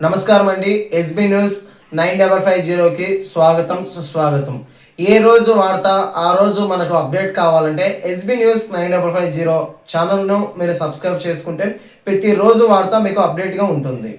నమస్కారం అండి. SB news 9550కి స్వాగతం సుస్వాగతం. ఏ రోజు వార్త ఆ రోజు మనకు అప్డేట్ కావాలంటే ఎస్బీ న్యూస్ 9550 ఛానల్ను మీరు సబ్స్క్రైబ్ చేసుకుంటే ప్రతిరోజు వార్త మీకు అప్డేట్గా ఉంటుంది.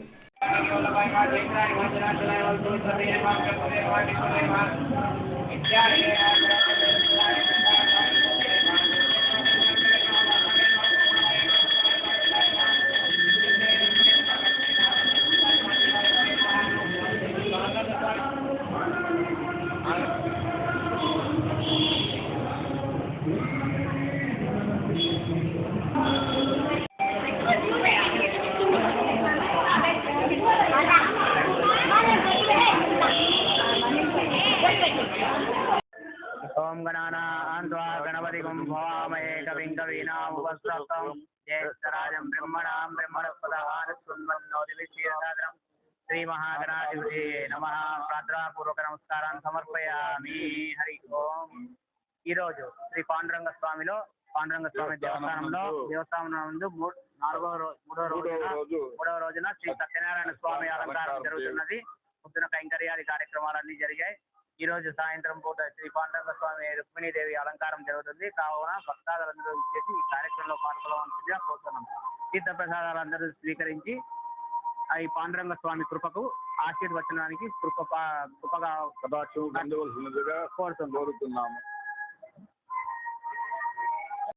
ओम गणानान्त्वा गणपतिगुं भवामहे कविं कवीनामुपस्थितं ज्येष्ठराजं ब्रह्मणां ब्रह्मणस्पदानस्वन्नोदिविश्यसादरं श्रीमहागणाधिपतये नमः. ప్రార్థనాపూర్వక నమస్కారాన్ని సమర్పయామి. హరి ఓం. ఈరోజు శ్రీ పాండురంగ స్వామిలో పాండురంగ స్వామి దేవస్థానం నందు మూడవ రోజున శ్రీ సత్యనారాయణ స్వామి అలంకారం జరుగుతున్నది. పొద్దున కైంకర్యాది కార్యక్రమాలన్నీ జరిగాయి. ఈ రోజు సాయంత్రం పూట శ్రీ పాండురంగ స్వామి రుక్మిణీదేవి అలంకారం జరుగుతుంది. కావున భక్తాదులందరూ ఇచ్చేసి ఈ కార్యక్రమంలో పాల్గొనవలసిందిగా కోరుతున్నాం. తీర్థ ప్రసాదాలందరూ స్వీకరించి ఈ పాండురంగ స్వామి కృపకు ఆశీర్వచనానికి కృపగా కోరుతున్నాము.